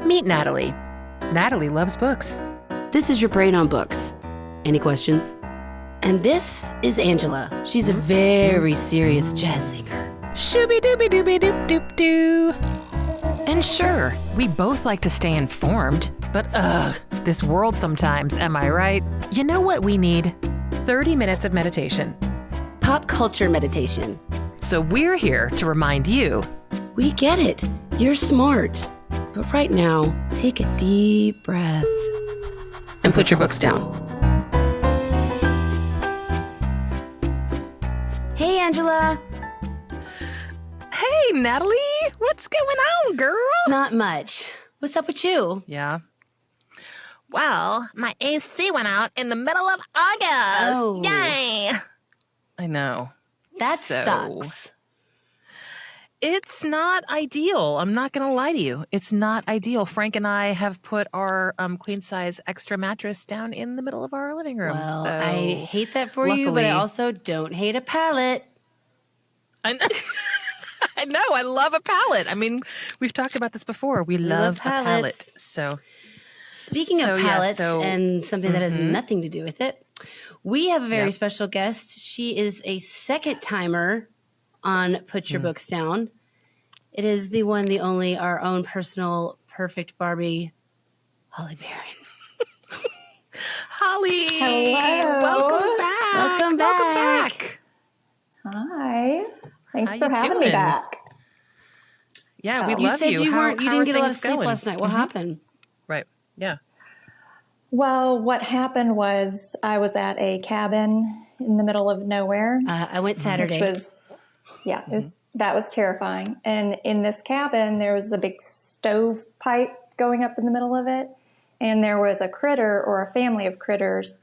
Meet Natalie. Natalie loves books. This is your brain on books. Any questions? And this is Angela. She's a very serious jazz singer. Shooby-dooby-dooby-doop-doop-doo. And sure, we both like to stay informed, but this world sometimes, am I right? You know what we need? 30 minutes of meditation. Pop culture meditation. So we're here to remind you. We get it. You're smart. But right now, take a deep breath and put your books down. Hey, Angela. Hey, Natalie. What's going on, girl? Not much. What's up with you? Yeah. Well, my AC went out in the middle of August. Oh. Yay. I know. That sucks. It's not ideal. I'm not going to lie to you. It's not ideal. Frank and I have put our queen size extra mattress down in the middle of our living room. Well, so I hate that for you, but I also don't hate a pallet. I know. I love a pallet. I mean, we've talked about this before. We love a pallet. So, speaking of pallets and something that has nothing to do with it, we have a very special guest. She is a second timer on Put Your Books Down. It is the one, the only, our own personal perfect Barbie, Holly Barron. Holly. Hello. Welcome back. Welcome back. Hi. Thanks How for you having doing? me back. Yeah, we You love said you. you How didn't get a lot of things sleep going? last night. What happened? Right. Yeah. Well, what happened was I was at a cabin in the middle of nowhere. I went Saturday. Which was, that was terrifying. And in this cabin, there was a big stove pipe going up in the middle of it. And there was a critter or a family of critters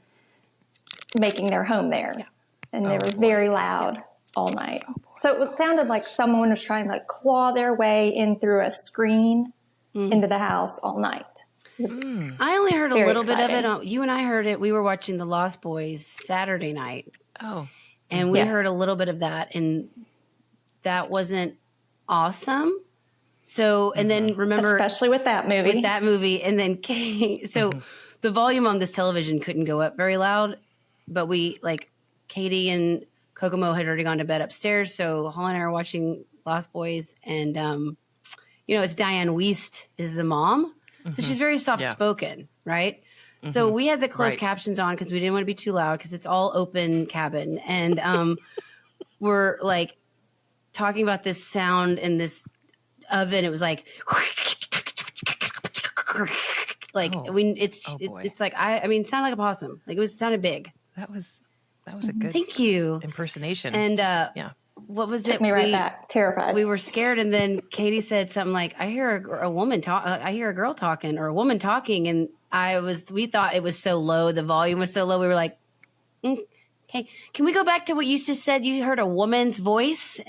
making their home there. Yeah. And they were very loud all night. So it sounded like someone was trying to claw their way in through a screen into the house all night. I only heard a little bit of it. You and I heard it. We were watching The Lost Boys Saturday night. Oh. And we heard a little bit of that. And that wasn't awesome. So, and then remember. Especially with that movie. With that movie. And then, the volume on this television couldn't go up very loud. But Katie and Kokomo had already gone to bed upstairs. So Holly and I are watching Lost Boys. And, it's Diane Wiest is the mom. So she's very soft-spoken, right? So we had the closed captions on because we didn't want to be too loud because it's all open cabin. And we're talking about this sound in this oven. It was it's like, it sounded like a possum. It sounded big. That was a good Thank you. impersonation. And what was it? Took me right back, terrified. We were scared, and then Katie said something like, "I hear a woman talk. I hear a girl talking, or a woman talking." And we thought it was so low. The volume was so low. We were like, "Okay, can we go back to what you just said? You heard a woman's voice,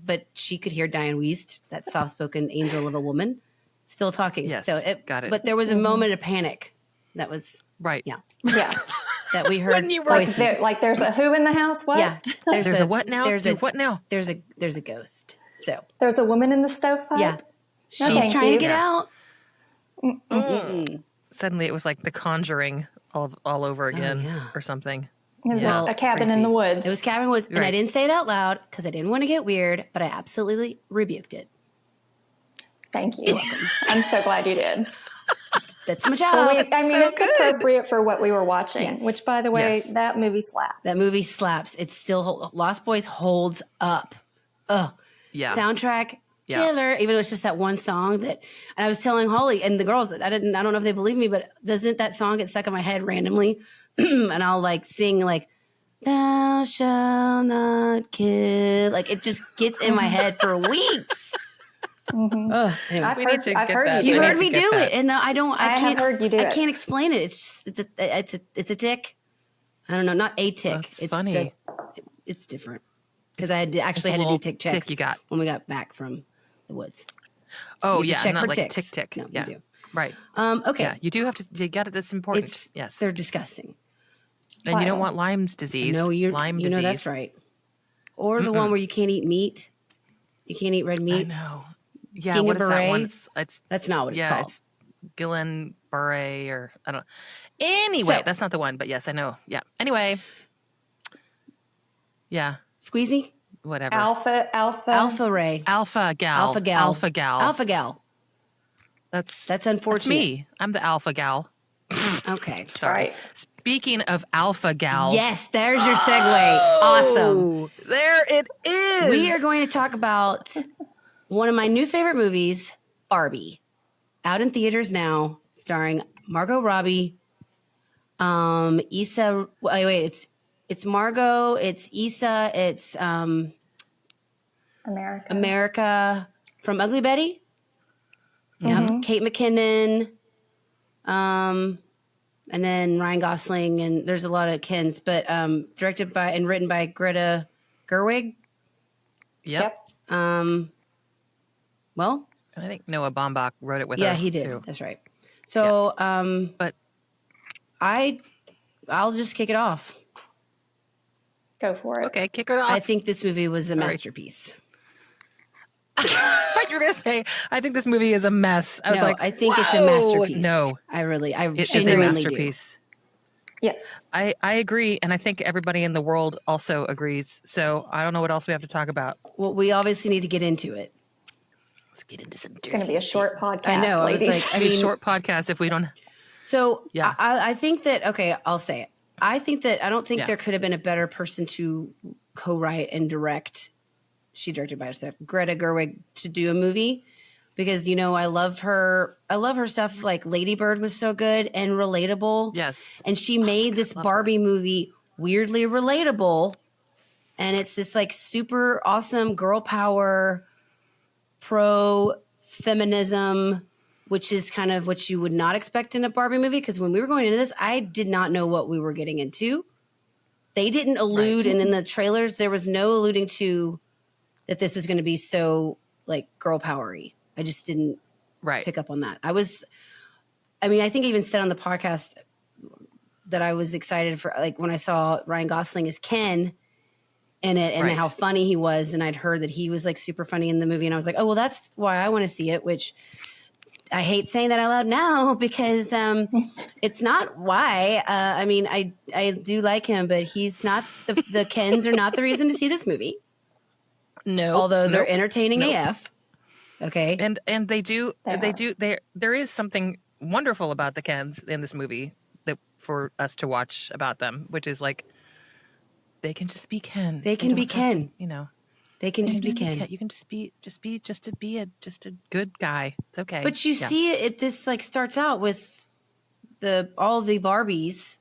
but she could hear Diane Wiest, that soft-spoken angel of a woman, still talking." Yes, so got it. But there was a moment of panic. That was right. Yeah. That we heard When you were voices. There's a who in the house? What? Yeah. There's a what now? What now? There's a ghost. So there's a woman in the stovepipe? yeah. She's thank trying you. to get out. Suddenly it was like The Conjuring all over again or something. It was Well, a cabin in the woods. It was cabin woods, and I didn't say it out loud because I didn't want to get weird, but I absolutely rebuked it. Thank you. I'm so glad you did. That's my job. Well, it's appropriate for what we were watching, Yes. which, by the way, that movie slaps. That movie slaps. It's still Lost Boys holds up. Ugh. Yeah. Soundtrack killer. Even though it's just that one song and I was telling Holly and the girls, I don't know if they believe me, but doesn't that song get stuck in my head randomly? And I'll sing "Thou shalt not kill." It just gets in my head for weeks. Anyway. I've heard you heard me do it, and I can't heard you do it. I can't explain it. It's just it's a tick. I don't know, not a tick. It's funny. It's different because I had to do tick checks. Tick you got when we got back from the woods. Oh you yeah, check not for ticks. tick. No, yeah, you do. right. Okay. Yeah, you do have to. You got it. That's important. Yes, they're disgusting. And you don't want Lyme's disease. No, Lyme disease. You know that's right. Or the one where you can't eat meat. You can't eat red meat. I know. Yeah, King what of is that Beret? one? That's not what it's called. Gillen Barre, or I don't know. Anyway, So- that's not the one, but yes, I know. Yeah. Anyway. Yeah. Squeeze me. Whatever. Alpha Ray. Alpha gal. Alpha gal. Alpha gal. Alpha gal. That's unfortunate. me. I'm the alpha gal. Okay. Sorry. Right. Speaking of alpha gals. Yes, there's your segue. Awesome. Oh, there it is. We are going to talk about one of my new favorite movies, Barbie. Out in theaters now, starring Margot Robbie, Issa. Wait, it's Margot, it's Issa, it's America from Ugly Betty. Yep. Kate McKinnon, and then Ryan Gosling, and there's a lot of Kens, but directed by and written by Greta Gerwig. Yep. Well, And I think Noah Baumbach wrote it with her. yeah, he did. Too. That's right. So, But I'll just kick it off. Go for it. okay, kick it off. I think this movie was a masterpiece. I thought you were going to say, I think this movie is a mess. I was like, I think it's a whoa. masterpiece. No, I it is a genuinely masterpiece. Yes. I agree, and I think everybody in the world also agrees. So I don't know what else we have to talk about. do. Well, we obviously need to get into it. Let's get into some. It's going to be a short podcast. I know. I was ladies. like, I mean, short podcast if we don't. So Yeah. I think that, okay, I'll say it. I don't think Yeah. there could have been a better person to co-write and direct. She directed by herself, Greta Gerwig, to do a movie because, I love her. I love her stuff. Like Lady Bird was so good and relatable. Yes. And she made this love Barbie movie weirdly relatable. And it's this like super awesome girl power, pro feminism, which is kind of what you would not expect in a Barbie movie. Because when we were going into this, I did not know what we were getting into. They didn't allude, and in the trailers, there was no alluding to that this was going to be so like girl powery. I just didn't Right. pick up on that. I think I even said on the podcast that I was excited for, like when I saw Ryan Gosling as Ken in it and Right. how funny he was. And I'd heard that he was like super funny in the movie. And I was like, oh, well, that's why I want to see it, which I hate saying that out loud now because it's not why. I do like him, but he's not the Kens are not the reason to see this movie. No. Although they're Nope. entertaining Nope. AF. Okay. And they do They they are. do there is something wonderful about the Kens in this movie that for us to watch about them, which is like they can just be Ken. They can be don't have to, Ken. you know. They can They just be Ken. You can just be a good guy. It's okay. But you Yeah. see it this like starts out with all the Barbies.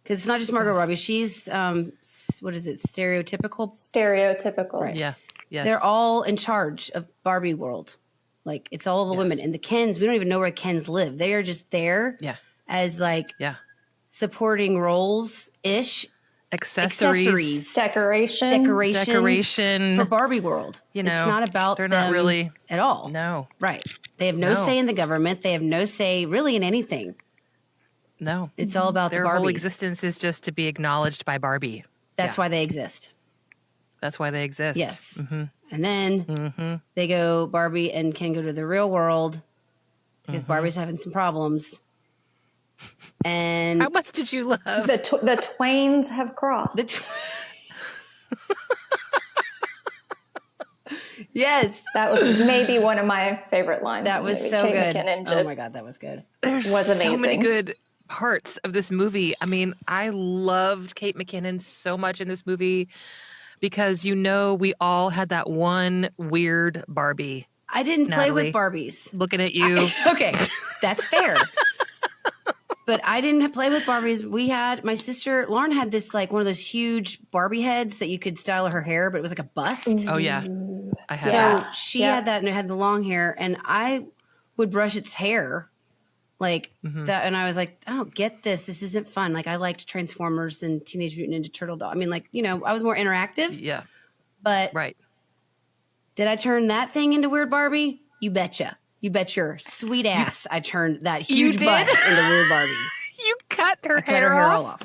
Because it's not just Margot Yes. Robbie. She's what is it? Stereotypical. Stereotypical. Right. Yeah. Yes. They're all in charge of Barbie world. Like it's all the Yes. women. And the Kens, we don't even know where Kens live. They are just there Yeah. as like Yeah. supporting roles ish. Accessories. Decoration. For Barbie world. You know, it's not about they're them not really at all. No. Right. They have no No. say in the government. They have no say really in anything. No. It's all about Their the Barbies. whole existence is just to be acknowledged by Barbie. That's Yeah. why they exist. That's why they exist. Yes. Mm-hmm. And then Mm-hmm. they go, Barbie and Ken go to the real world because Mhm. Barbie's having some problems. And How much did you love? The twains have crossed. yes, That was maybe one of my favorite lines. that in the was movie. so Kate good. McKinnon Oh my just God, that was good. There's was so many amazing. good parts of this movie. I mean, I loved Kate McKinnon so much in this movie because we all had that one weird Barbie I didn't play with Natalie. Barbies. looking at you. Okay, that's fair. But I didn't play with Barbies. My sister Lauren had this like one of those huge Barbie heads that you could style her hair, but it was like a bust. Oh yeah, I had So that. she Yeah. had that and it had the long hair, and I would brush its hair like Mhm. that. And I was like, I don't get this. This isn't fun. Like I liked Transformers and Teenage Mutant Ninja Turtle doll. I mean, like, I was more interactive, Yeah, but right. did I turn that thing into Weird Barbie? You betcha. You bet your sweet ass I turned that You huge did? bust into Weird Barbie. You cut her I cut hair her hair off. all off.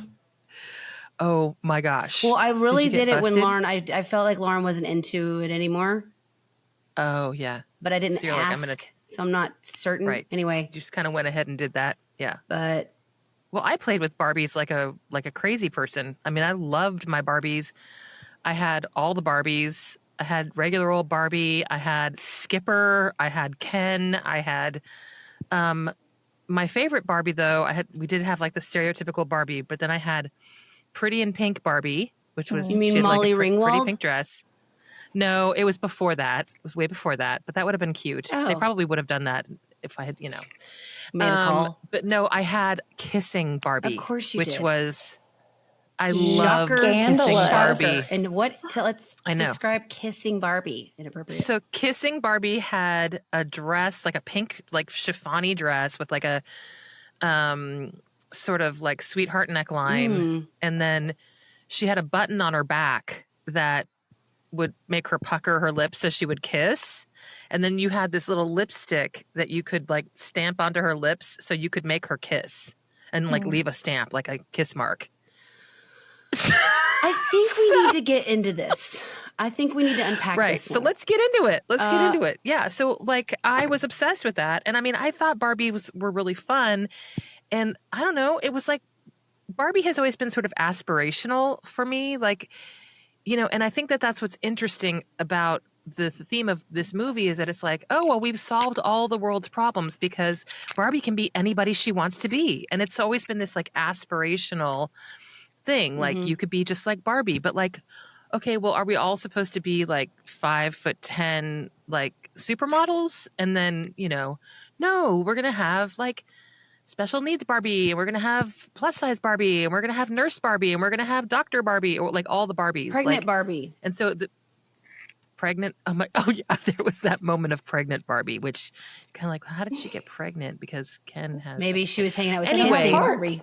Oh my gosh. Well, I really you get did it when busted? Lauren, I felt like Lauren wasn't into it anymore, Oh yeah. but I didn't So you're like, I'm ask. gonna so I'm not certain. Right. Anyway, You just kind of went ahead and did that. Yeah. but Well, I played with Barbies like a crazy person. I mean, I loved my Barbies. I had all the Barbies. I had regular old Barbie. I had Skipper. I had Ken. I had my favorite Barbie though. We did have like the stereotypical Barbie, but then I had Pretty in Pink Barbie, which was you mean she had like Molly a pretty Ringwald? pink dress. No, it was before that. It was way before that, but that would have been cute. They Oh. probably would have done that if I had, Made a call. But no, I had Kissing Barbie. Of course you which did. was I loved Shocker. Kissing Scandalous. Barbie. And let's I know. describe Kissing Barbie inappropriate. So Kissing Barbie had a dress, like a pink, like chiffony dress with like a sort of like sweetheart neckline. And then she had a button on her back that would make her pucker her lips so she would kiss. And then you had this little lipstick that you could like stamp onto her lips so you could make her kiss and like leave a stamp, like a kiss mark. I think we need to get into this. I think we need to unpack Right. this one. So let's get into it. Let's get into it. Yeah. So like I was obsessed with that. And I mean, I thought Barbies were really fun. And I don't know, it was like Barbie has always been sort of aspirational for me. Like, and I think that that's what's interesting about the theme of this movie is that it's like, oh, well, we've solved all the world's problems because Barbie can be anybody she wants to be. And it's always been this like aspirational thing. Like you could be just like Barbie, but like, okay, well, are we all supposed to be like 5'10", like supermodels? And then, no, we're going to have like special needs Barbie, and we're going to have plus size Barbie, and we're going to have nurse Barbie, and we're going to have doctor Barbie, or like all the Barbies. Pregnant like, Barbie. And so the pregnant, oh yeah, there was that moment of pregnant Barbie, which kind of like, how did she get pregnant? Because Ken has. Maybe she was hanging out with Anyway. Kissing Barbie.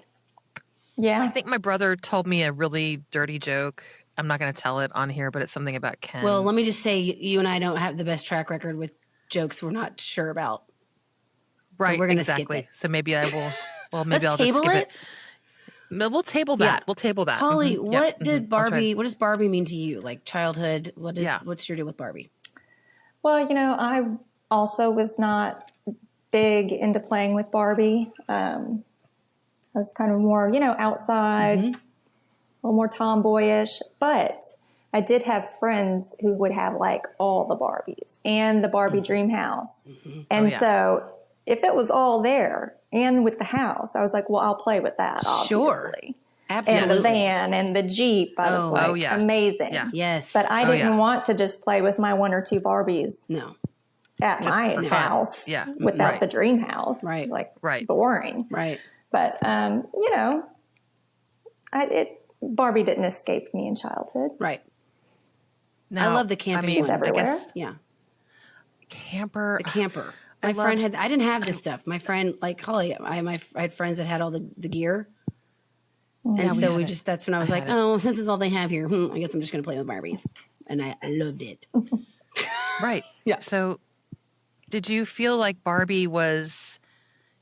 Yeah. I think my brother told me a really dirty joke. I'm not going to tell it on here, but it's something about Ken. Well, let me just say, you and I don't have the best track record with jokes we're not sure about. Right, so we're gonna exactly. skip it. So maybe I will. Well, maybe Let's I'll just table skip it. it. No, we'll table that. Yeah. We'll table that. Holly, Mhm. what Yep. did Mhm. I'll try. Barbie? What does Barbie mean to you? Like childhood? Yeah. What's your deal with Barbie? Well, I also was not big into playing with Barbie. I was kind of more, outside, a little more tomboyish. But I did have friends who would have like all the Barbies and the Barbie dream house. And so if it was all there and with the house, I was like, well, I'll play with that, obviously. Sure. And Absolutely. the van and the Jeep. I was like, yeah. amazing. Yeah. Yes. But I didn't want to just play with my one or two Barbies No. at my for fun. house Yeah. without Right. the dream house. Right. It's like Right. boring. Right. But, Barbie didn't escape me in childhood. Right. Now, I love the camping She's one. everywhere. I guess Yeah. camper. The camper. My I friend loved- I didn't have this stuff. My friend, like Holly, I had friends that had all the gear. And Yeah, we so had it. that's when I was like, had it. oh, this is all they have here. I guess I'm just going to play with Barbie. And I loved it. Right. Yeah. So did you feel like Barbie was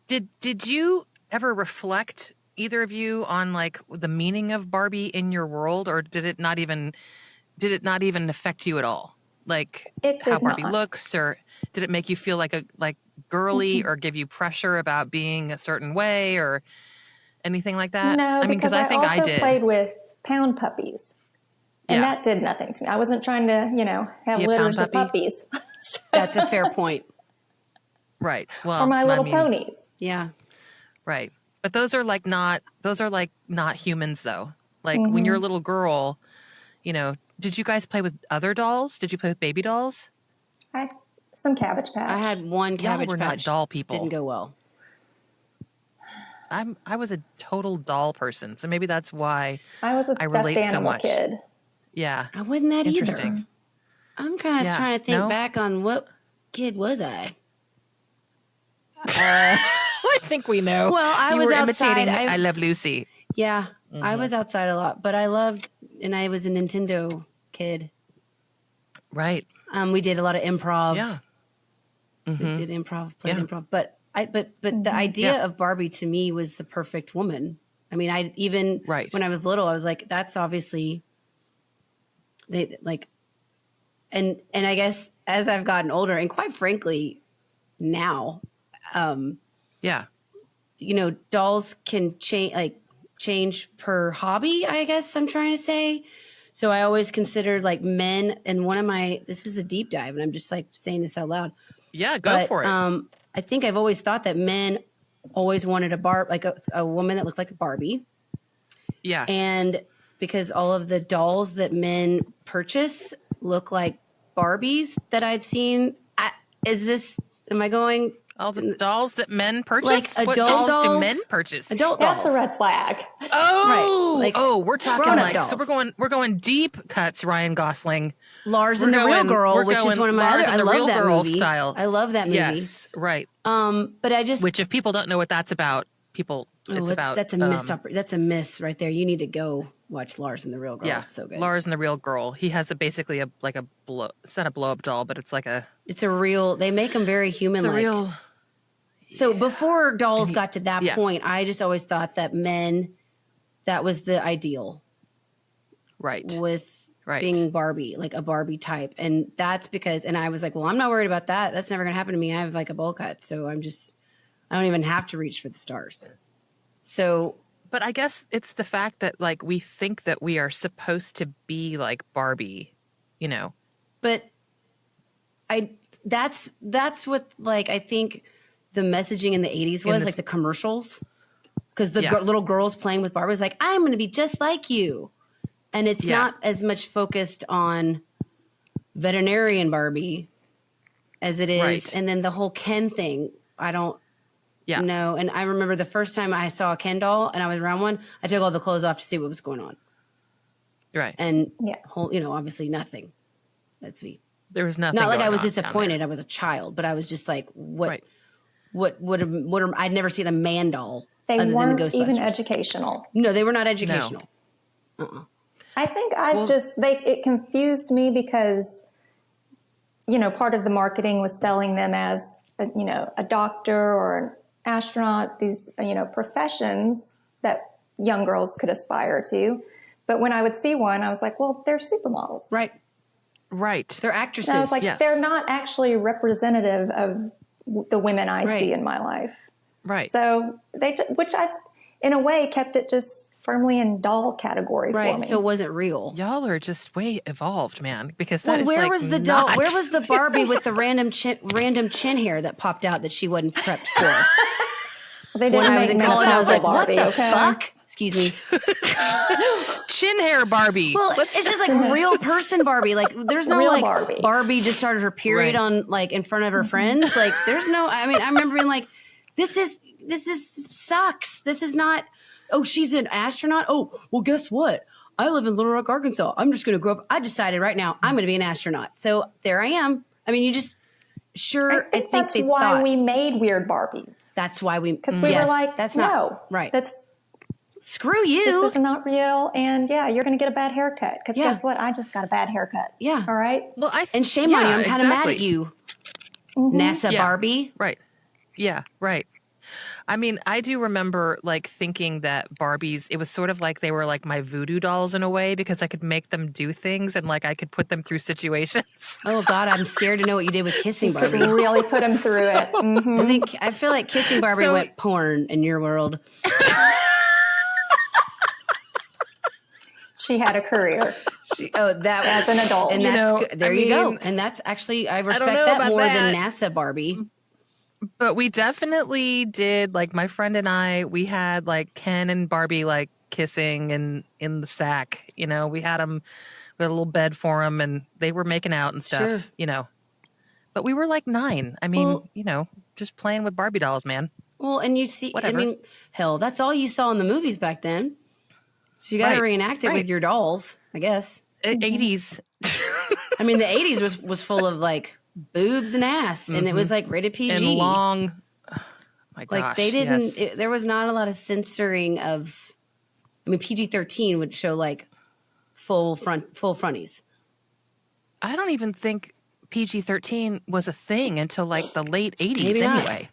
did you ever reflect, either of you, on like the meaning of Barbie in your world, or did it not even affect you at all? Like It how did Barbie not. looks, or did it make you feel like girly or give you pressure about being a certain way or anything like that? No, I mean, because I I think I also did. played with pound puppies. And Yeah. that did nothing to me. I wasn't trying to, have Be a litters pound of puppy? puppies. That's a fair point. Right. Well, Or my I little mean, ponies. Yeah. Right. But those are not humans though. Like when you're a little girl, did you guys play with other dolls? Did you play with baby dolls? Some Cabbage Patch. I had one Cabbage were not Patch. doll people. Didn't go well. I was a total doll person. So maybe that's why. I was a I stuffed relate so animal much. kid. Yeah. I wasn't that Interesting. either. I'm kind of Yeah. trying to think No? back on what kid was I? I think we know. Well, I you was were outside. imitating I Love Lucy. Yeah, I was outside a lot, but I loved, and I was a Nintendo kid. Right. We did a lot of improv. Yeah. We did improv, played Yeah. improv. But the idea of Barbie to me was the perfect woman. I mean, I even Right. when I was little, I was like, that's obviously they like, and I guess as I've gotten older, and quite frankly, now. Yeah. You know, dolls can change per hobby, I guess I'm trying to say. So I always considered like men, and this is a deep dive, and I'm just like saying this out loud. Yeah, go for it. I think I've always thought that men always wanted a woman that looked like a Barbie. Yeah. And because all of the dolls that men purchase look like Barbies that I'd seen. Am I going? All the dolls that men purchase? Like what adult dolls do dolls? men purchase? Adult That's dolls. a red flag. Oh, Right. Like we're talking grown-up like, dolls. so we're going deep cuts, Ryan Gosling. Lars and the Real Girl, which is one of my Lars other. and I the love Real that Girl movie. style. I love that movie. Yes, right. But I just Which, if people don't know what that's about, that's a miss right there. You need to go watch Lars and the Real Girl. Yeah, It's so good. Lars and the Real Girl. He has basically it's not a blow up doll, but it's like It's a real. They make them very human. It's a real. So before dolls got to that yeah. point, I just always thought that men, that was the ideal. Right. With being Barbie, like a Barbie type. And that's because, and I was like, well, I'm not worried about that. That's never going to happen to me. I have like a bowl cut. So I don't even have to reach for the stars. So. But I guess it's the fact that like we think that we are supposed to be like Barbie, you know. But that's what like I think the messaging in the 80s was like the commercials. Because the little girls playing with Barbie was like, I'm going to be just like you. And it's not as much focused on veterinarian Barbie as it is. Right. And then the whole Ken thing, I don't know. And I remember the first time I saw a Ken doll and I was around one, I took all the clothes off to see what was going on. Right. And, obviously nothing. There was nothing. Not like I was disappointed. I was a child, but I was just like, what I'd never seen a man doll. They weren't even educational. No, they were not educational. No. I think it confused me because, part of the marketing was selling them as, a doctor or an astronaut, these, professions that young girls could aspire to. But when I would see one, I was like, well, they're supermodels. Right. Right. They're actresses. And I was like, they're not actually representative of the women I see in my life. Right. So which in a way, kept it just firmly in doll category for me. So it wasn't real. Y'all are just way evolved, man. Because that is where like was the doll? Where was the Barbie with the random chin hair that popped out that she wasn't prepped for? They didn't when I was in college, I was like, Barbie, what the fuck? Excuse me. Chin hair Barbie. Well, it's just like real person Barbie. Like there's no real like Barbie just started her period on like in front of her friends. Like there's no. I mean, I remember being like, this is sucks. This is not. Oh, she's an astronaut. Oh, well, guess what? I live in Little Rock, Arkansas. I'm just going to grow up. I decided right now I'm going to be an astronaut. So there I am. I mean, I think that's why we made weird Barbies. That's why because we were like, that's not right. Screw you. This is not real. And you're going to get a bad haircut. Because guess what? I just got a bad haircut. Yeah. All right. Well, and shame on you. I'm kind of mad at you. Mm-hmm. NASA Barbie. Right. Yeah. Right. I mean, I do remember like thinking that Barbies, it was sort of like they were like my voodoo dolls in a way because I could make them do things and like I could put them through situations. Oh God, I'm scared to know what you did with Kissing Barbie. Really put them through it. Mm-hmm. I feel like Kissing Barbie went porn in your world. She had a career. That as an adult. And that's good. There you go. And that's actually, I respect that more than NASA Barbie. But we definitely did, like my friend and I, we had like Ken and Barbie like kissing in the sack. We had them, we had a little bed for them and they were making out and stuff, But we were like 9. I mean, just playing with Barbie dolls, man. Well, and you see, whatever. I mean, hell, that's all you saw in the movies back then. So you got to reenact it with your dolls, I guess. 80s. I mean, the 80s was full of like boobs and ass, and it was like rated PG and long. Oh, my gosh, like they didn't. There was not a lot of censoring of. I mean, PG-13 would show like full fronties. I don't even think PG-13 was a thing until like the late 80s. Maybe anyway.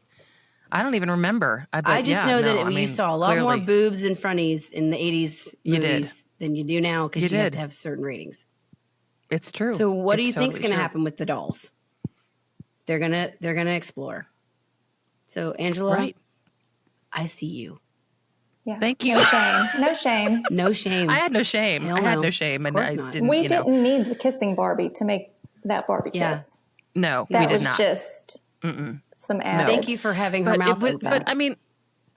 I don't even remember. I just know that you saw a lot more boobs and fronties in the 80s movies than you do now because you have to have certain ratings. It's true. So what do you think is going to happen with the dolls? They're gonna explore. So, Angela, Right. I see you. Yeah. Thank you. No shame. No shame. No shame. I had no shame. Hell I had no. no shame. Of And course I not. didn't, We you know, didn't need the kissing Barbie to make that Barbie Yeah. kiss. no, That we did was not. just some added. Thank you for having her mouth open. But I mean,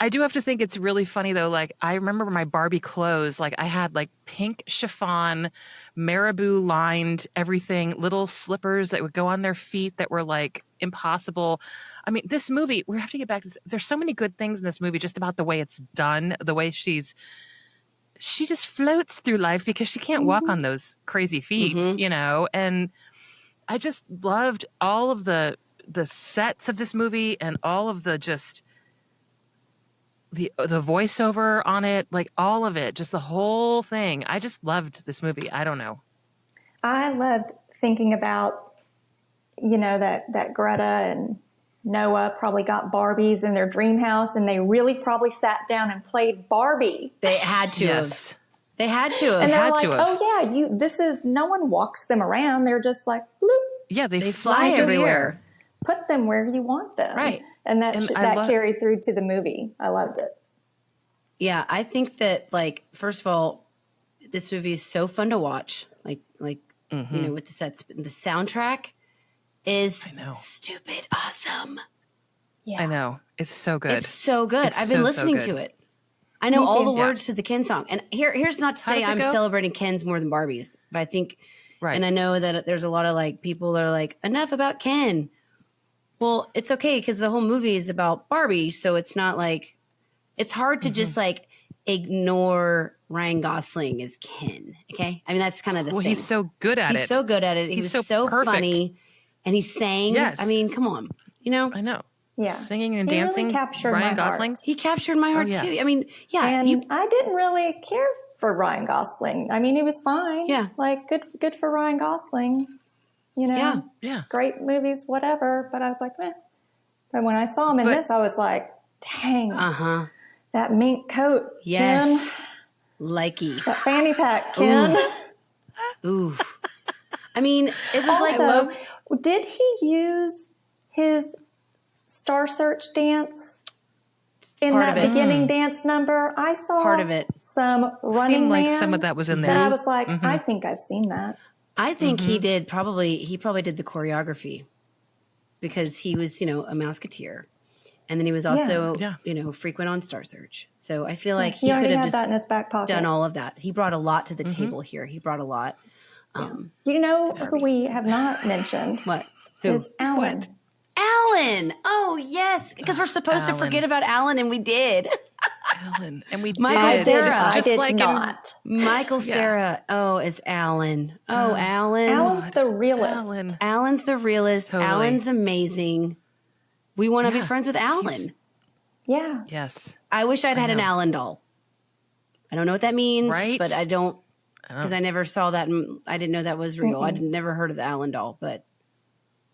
I do have to think it's really funny though. Like I remember my Barbie clothes, like I had like pink chiffon, marabou lined everything, little slippers that would go on their feet that were like impossible. I mean, this movie, we have to get back to this. There's so many good things in this movie, just about the way it's done, the way she just floats through life because she can't walk on those crazy feet, you know? And I just loved all of the sets of this movie and all of the just the voiceover on it, like all of it, just the whole thing. I just loved this movie. I don't know. I loved thinking about, that Greta and Noah probably got Barbies in their dream house, and they really probably sat down and played Barbie. They had to Yes. have. They had to have. And they're had like, to have. oh yeah, no one walks them around. They're just like, bloop, Yeah, They fly through the everywhere. air. put them where you want them. Right. And And that carried through to the movie. I loved it. Yeah, I think that, like, first of all, this movie is so fun to watch. Like with the sets, the soundtrack is stupid awesome. Yeah. I know. It's so good. It's so good. It's I've been so listening good. to it. I know Me all too. the Yeah. words to the Ken song. And here's not to How say does it I'm go? celebrating Kens more than Barbies, but I think, Right. and I know that there's a lot of like people that are like, enough about Ken. Well, it's okay because the whole movie is about Barbie, so it's not like it's hard to just like ignore Ryan Gosling as Ken. Okay, I mean that's kind of the Well, thing. he's so good at it. He's so good at it. He He's was so so perfect. funny, and he sang. Yes. I mean, come on, you know. I know. Yeah. Singing and He really dancing. captured Ryan my heart. Gosling. He captured my heart yeah. too. I mean, yeah, And I didn't really care for Ryan Gosling. I mean, he was fine. Yeah. Like good for Ryan Gosling. Yeah. Yeah. Great movies, whatever. But I was like, meh. But when I saw him in But- this, I was like, dang, that mink coat, Yes. Ken. Likey. That fanny pack, Ken. Ooh. I mean, it was like Also, did he use his Star Search dance in Part that of it. beginning dance number? I saw Part of it. some Running Seemed like Man some of that was in that there. I was like, I think I've seen that. I think he probably did the choreography because he was, a Mouseketeer. And then he was also, Yeah. frequent on Star Search. So I feel like He he already could have had just that in his back pocket. done all of that. He brought a lot to the table here. He brought a lot. You know who we have not mentioned What? Who? is Alan. What? Alan. Oh, yes. Because we're supposed to Alan. forget about Alan, and we did. Alan. And we Michael I did. did, Sarah. I Just did like in- not. Michael Yeah. Cera. Oh, is Alan. Oh, Alan. Alan's the realist. Alan. Alan's the realist. Totally. Alan's amazing. We want to be Yeah. friends with Alan. Yeah. Yes. I wish I'd had an know. Alan doll. I don't know what that means, Right? but I don't Oh. because I never saw that. And I didn't know that was real. I'd never heard of the Alan doll. But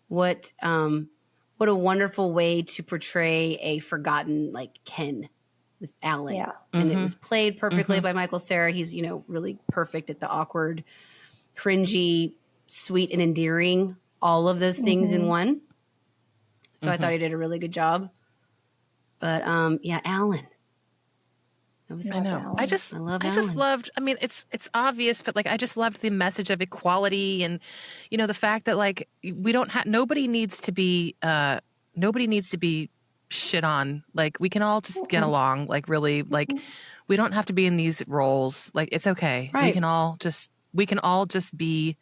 what a wonderful way to portray a forgotten like Ken with Alan. Yeah. And it was played perfectly by Michael Cera. He's really perfect at the awkward, cringy, sweet, and endearing. All of those things in one. So I thought he did a really good job. But yeah, Alan. That was I know. Alan. I love just Alan. loved, I mean, it's obvious, but like I just loved the message of equality and the fact that like we don't have nobody needs to be shit on. Like we can all just get along, like really like we don't have to be in these roles. Like it's okay. Right. We can all just be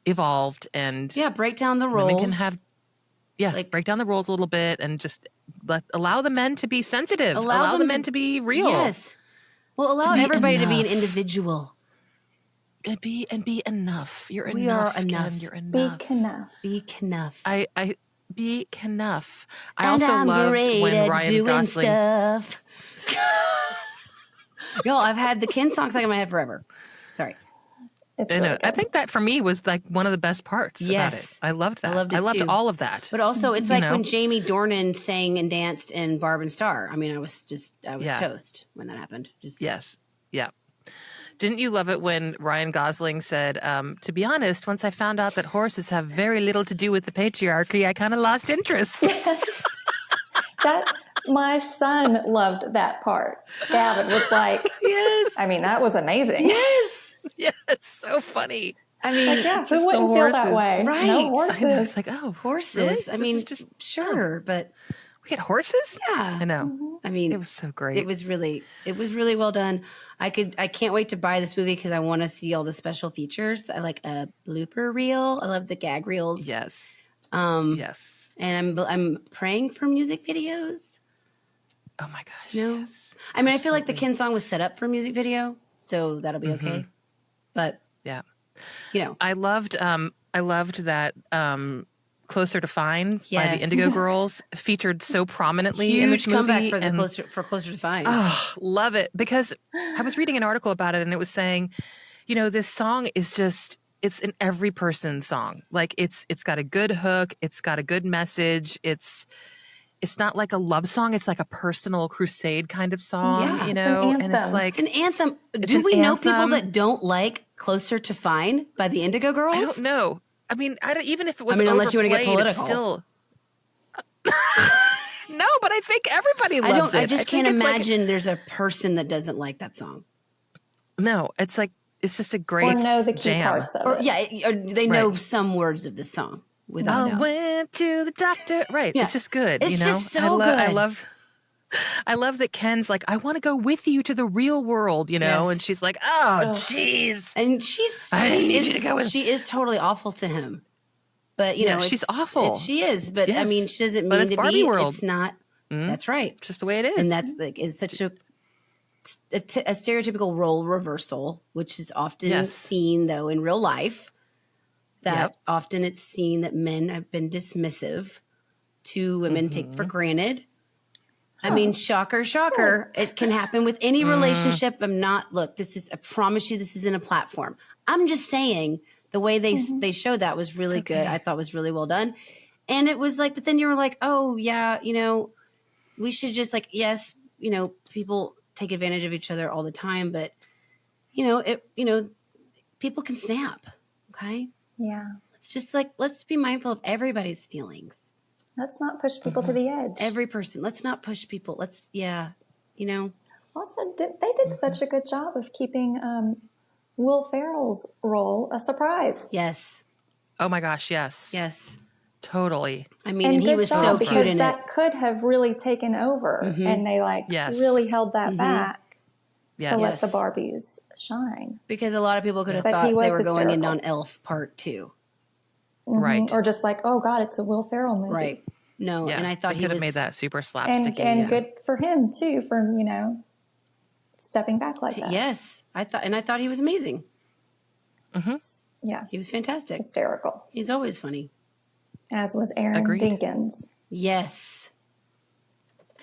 evolved and Yeah, break down the roles. women can have break down the rules a little bit and just allow the men to be sensitive. Allow the them men to be real. Yes. Well, allow be everybody to be an enough. individual. And be enough. You're We enough. are enough. Ken, you're Be enough. enough. Be enough. I be enough. I And also I'm loved great when at Ryan doing Gosling. stuff. Yo, I've had the Ken song stuck in my head forever. Sorry. It's I really know. I good. think that for me was like one of the best parts about Yes. it. I loved that. I loved it loved too. all of that. But also, it's You like know? when Jamie Dornan sang and danced in Barb and Star. I mean, I was Yeah. toast when that happened. Just Yes. Yeah. Didn't you love it when Ryan Gosling said, to be honest, once I found out that horses have very little to do with the patriarchy, I kind of lost interest. Yes. That my son loved that part. Gavin was like, Yes. I mean, that was amazing. Yes. Yeah, it's so funny. I mean, Like, yeah, Just who the wouldn't feel that horses. way? Right. No I I know. horses. It's like, oh, horses. really? I This mean, is just sure, but we had horses. yeah. I know. Mhm. I mean, It was so great. it was really well done. I can't wait to buy this movie because I want to see all the special features. I like a blooper reel. I love the gag reels. Yes. Um, Yes. and I'm praying for music videos. Oh my gosh. No. Yes. I mean, I feel like the Absolutely. Ken song was set up for a music video, so that'll be okay. But Yeah. you know, I loved that Closer to Fine by Yes. the Indigo Girls featured so prominently in this huge comeback movie. for the and closer to Fine. oh, love it. Because I was reading an article about it and it was saying, this song is just it's an every person's song. Like it's got a good hook, it's got a good message. It's not like a love song, it's like a personal crusade kind of song, Yeah, it's an and it's anthem. like It's an anthem. It's Do an we know people anthem. that don't like Closer to Fine by the Indigo Girls? I don't know. I mean, even if it was I mean, unless you wanna get overplayed, it's political. still no, but I think everybody loves it. I just think can't it's like- imagine there's a person that doesn't like that song. no, it's like it's just a Or great know the key jam. parts of Or it. or they know Right. some words of the song without I doubt. went to the doctor. Right. Yeah. It's just good. It's just so I good. love that Ken's like, I want to go with you to the real world, Yes. and she's like, oh, Ugh. jeez. And I need you to go with- she is totally awful to him. But Yeah, it's- she's awful. she is, but I Yes. mean, she doesn't But mean it's to Barbie be. world. It's not. Mhm. That's right. It's just the way it is. And that's like is such a stereotypical role reversal, which is often Yes. seen though in real life. That Yep. often it's seen that men have been dismissive to women, take for granted. I mean, shocker, shocker. It can happen with any relationship. I promise you, this isn't a platform. I'm just saying the way they showed that was really It's good. okay. I thought was really well done. And it was like, but then you were like, oh yeah, we should just like, yes, people take advantage of each other all the time, but people can snap. Okay. Yeah. Let's be mindful of everybody's feelings. Let's not push people to the edge. Every person. Let's not push people. Also, they did such a good job of keeping Will Ferrell's role a surprise. yes. oh my gosh, yes. Yes. Totally. I mean, And and he good was job, so because cute in that it. could have really taken over, and they Yes. really held that back Yes. to let Yes. the Barbies shine. Because a lot of people could have But thought he was they were going in on hysterical. Elf Part 2. Right. Or just like, oh God, it's a Will Ferrell movie. Right. No, Yeah. and I thought they he could was have made that super And slapsticky. and good for him too for stepping back like that. Yes. I thought he was amazing. Yeah, He was fantastic. hysterical. He's always funny. As was Aaron Agreed. Dinkins. Yes.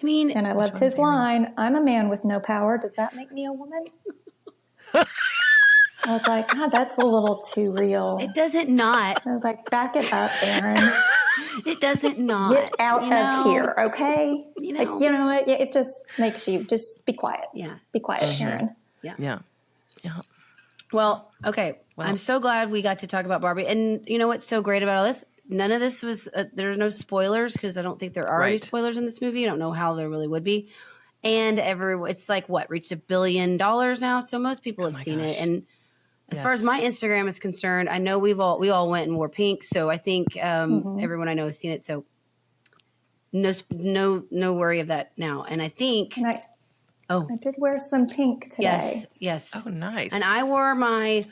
I mean, And I loved his line, I'm a man with no power. Does that make me a woman? I was like, God, that's a little too real. it doesn't not. I was like, back it up, Aaron. It doesn't not. Get out of here, okay? You Like, know. you know what? It just makes you just be quiet. Yeah. Be quiet, Aaron. Yeah. Yeah. Well, okay. Well- I'm so glad we got to talk about Barbie. And you know what's so great about all this? None of this was, there's no spoilers because I don't think there are any Right. spoilers in this movie. I don't know how there really would be. And it's like reached $1 billion now. So most people have my seen gosh. it. And as far as Yes. my Instagram is concerned, I know we all went and wore pink. So I think everyone I know has seen it. So no worry of that now. And I think, And I oh, did wear some pink today. yes. Oh, nice. And I wore my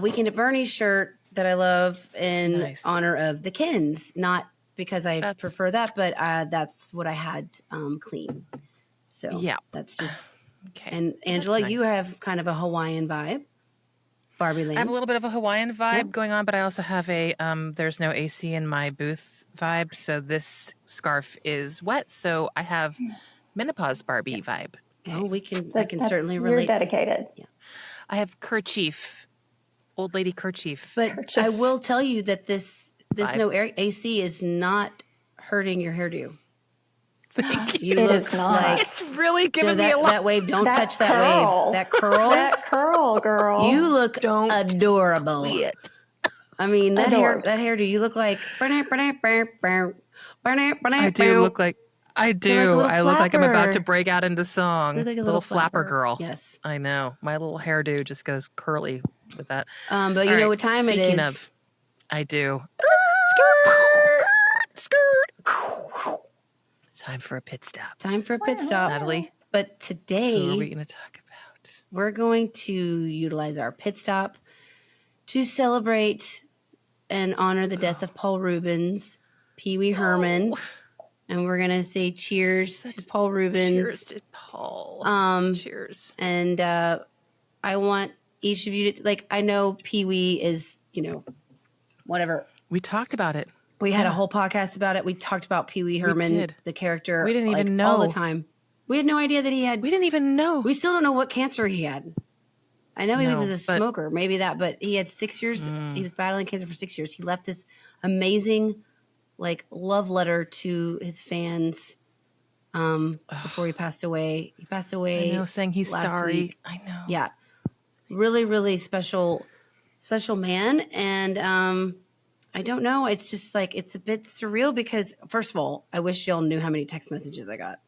Weekend at Bernie's shirt that I love in Nice. honor of the Kens, not because I That's- prefer that, but that's what I had clean. So Yeah. that's just. Okay. And Angela, That's you nice. have kind of a Hawaiian vibe. Barbie Lane. I have a little bit of a Hawaiian vibe Yep. going on, but I also have a there's no AC in my booth vibe. So this scarf is wet. So I have menopause Barbie vibe. Oh, I can That's- certainly you're relate. dedicated. I have kerchief, old lady kerchief. But Kerchief. I will tell you that this Vibe. no AC is not hurting your hairdo. Thank you. You It look is not. like It's really so giving me a lot. that wave. Don't That touch that curl. wave. That curl. That curl, girl. You look Don't adorable. Quit. I mean, that Adorbs. hair. You look like. I do look like I You're like a do. little I look like I'm about to flapper. break out into song. Look like a little flapper girl. Yes. I know. My little hairdo just goes curly with that. But All you know right, what time it speaking is. of, I do. Skirt. It's time for a pit stop. Time for a pit stop. Natalie, But who are we today going to talk about? we're going to utilize our pit stop to celebrate and honor the death of Paul Reubens, Pee Wee Herman. Oh, And we're going to say cheers to such- Paul Reubens. Cheers to Paul. Cheers. And I want each of you to, like, I know Pee Wee is, whatever. We talked about it. We had a whole podcast about it. We talked about Pee Wee Herman, did. the character. We didn't even all the know. time. We had no idea that he had. We didn't even know. We still don't know what cancer he had. I know he No, was a but- smoker, maybe that, but he had 6 years. He was battling cancer for 6 years. He left this amazing, love letter to his fans before he passed away. He passed away. I know, saying he's last sorry. week. I know. Yeah, really, really special man. And I don't know. It's just it's a bit surreal because, first of all, I wish y'all knew how many text messages I got.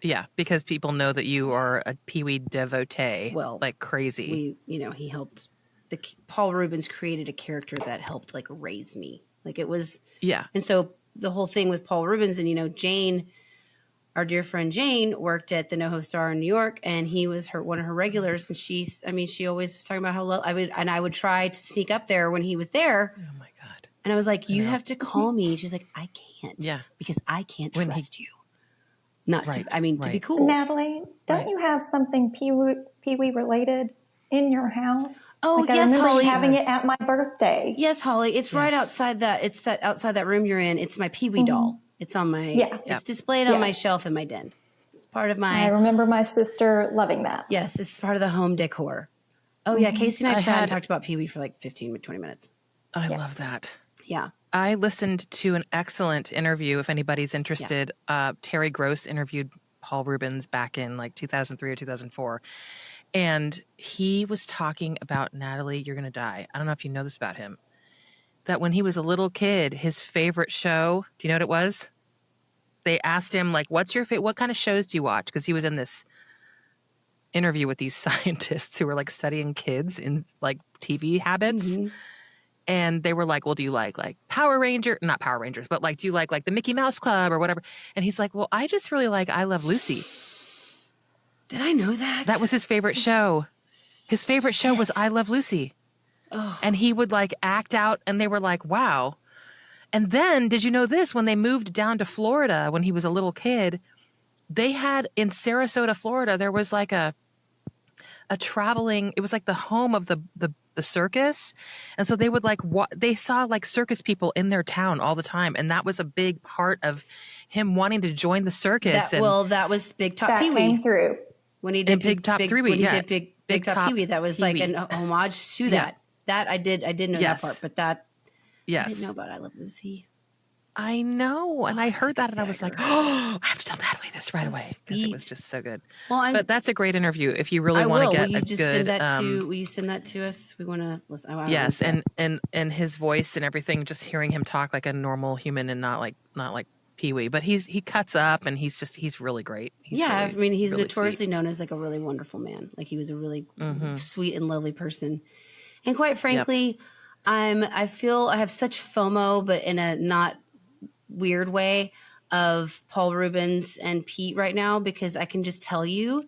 Yeah, because people know that you are a Pee Wee devotee. Well, like crazy. He helped. Paul Reubens created a character that helped raise me. It was. Yeah. And so the whole thing with Paul Reubens and Jane, our dear friend Jane, worked at the NoHo Star in New York, and he was one of her regulars. And she always was talking about how I would try to sneak up there when he was there. Oh my God. And I was like, you have to call me. She's like, I can't. Yeah. Because I can't When trust you. Not Right, to, to be right. cool. Natalie, don't you have something Pee Wee related in your house? Oh, I yes, remember Holly. having it at my birthday. Yes, Holly. It's right Yes. outside that. It's that outside that room you're in. It's my Pee Wee doll. It's on my. Yeah. It's displayed on my Yes. shelf in my den. It's part of I my. remember my sister loving that. Yes, it's part of the home decor. Oh yeah, Casey and I I sat and had- talked about Pee Wee for 15 to 20 minutes. I love that. Yeah. I listened to an excellent interview. If anybody's interested, Terry Gross interviewed Paul Reubens back in 2003 or 2004. And he was talking about, Natalie, you're going to die. I don't know if you know this about him. That when he was a little kid, his favorite show, do you know what it was? They asked him, what's your what kind of shows do you watch? Because he was in this interview with these scientists who were studying kids in TV habits. Mm-hmm. And they were like, well, do you like Power Ranger? Not Power Rangers, but do you like the Mickey Mouse Club or whatever? And he's like, well, I just really like I Love Lucy. Did I know that? That was his favorite show. His favorite show was I Love Lucy. Oh. And he would act out, and they were like, wow. And then, did you know this? When they moved down to Florida when he was a little kid, they had in Sarasota, Florida, there was a traveling, it was the home of the circus. And so they would they saw circus people in their town all the time. And that was a big part of him wanting to join the circus. That was Big Top That Pee Wee. came through. When he did Big Top Pee Wee, when he yeah. did Big Top Pee Wee, that was Pee Wee. an homage to that. That I did know Yes. that part, but that Yes. I didn't know about I Love Lucy. I know. And I it's heard like that a and I was like, dagger. oh, I have to tell Natalie this right So away. Because it was sweet. just so good. Well, But that's a great interview. If you really I want will. to get Will you a just good, send that to? Will you send that to us? We want to listen. I wanna yes, listen. and his voice and everything, just hearing him talk like a normal human and not like Pee Wee. But he cuts up and he's really great. He's yeah, really, he's really notoriously sweet. known as a really wonderful man. He was a really Mhm. sweet and lovely person. And quite frankly, I feel I have such FOMO, but in a not weird way, of Paul Reubens and Pete right now, because I can just tell you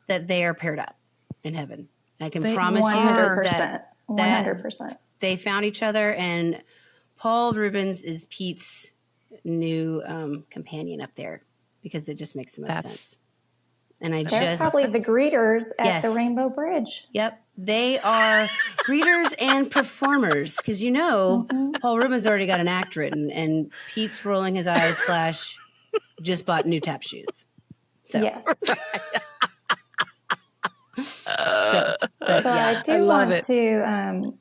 that they are paired up in heaven. I can promise you 100%. that 100%. they found each other, and Paul Reubens is Pete's new companion up there, because it just makes the most sense. And They're probably the greeters at the Rainbow Bridge. Yep. They are greeters and performers, because Paul Reubens already got an act written, and Pete's rolling his eyes / just bought new tap shoes. So, Yes. but So yeah. I do love want it. to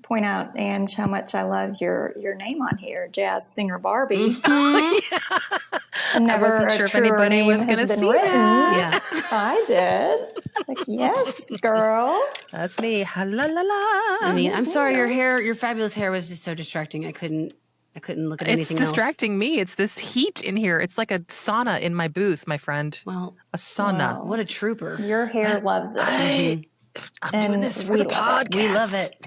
point out, Ange, how much I love your name on here, Jazz Singer Barbie. Never wasn't a sure if truer anybody name was has gonna been see written. Yeah. I did. Yes, girl. That's me. Ha la la la. I mean, I'm sorry, your fabulous hair was just so distracting. I couldn't I couldn't look at It's anything else. distracting me. It's this heat in here. It's like a sauna in my booth, my friend. Well, A sauna. Wow. what a trooper. Your hair loves it. I'm doing And this for we the love it. podcast. We love it.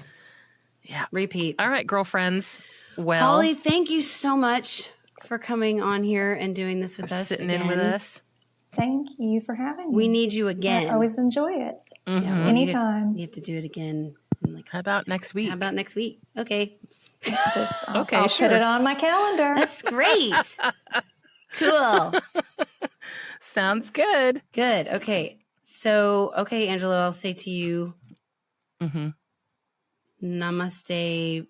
Yeah. Repeat. All right, girlfriends. Well, Holly, thank you so much for coming on here and doing this with for us. sitting in with again. us. Thank you for having me. We need you again. I always enjoy it. Mhm. Yeah, well, Anytime. You have to do it again. Like, How about next week? how about next week? Okay. Okay, I'll sure. put it on my calendar. That's great. Cool. Sounds good. Good. Okay. So, okay, Angelo, I'll say to you, Mm-hmm. namaste.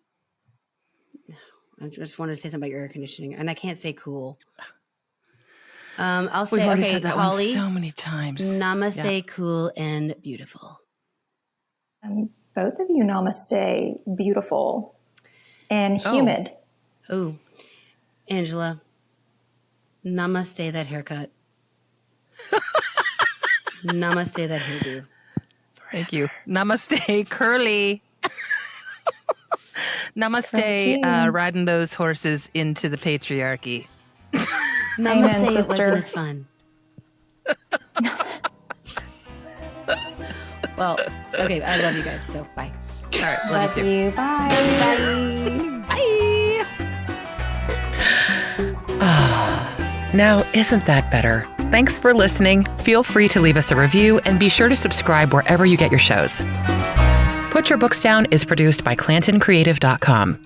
I just wanted to say something about your air conditioning, and I can't say cool. I'll We've say, already okay, said that Holly, one so many times. namaste, cool and beautiful. Both of you, namaste, beautiful and Oh. humid. Oh, Angela, namaste that haircut. Namaste that hairdo. Thank you. Namaste, Curly. Namaste, Thank you. riding those horses into the patriarchy. Namaste, it sister. wasn't as fun. Well, okay, I love you guys, so bye. All right, love Love you too. you. Bye. Bye. Now, isn't that better? Thanks for listening. Feel free to leave us a review and be sure to subscribe wherever you get your shows. Put Your Books Down is produced by ClantonCreative.com.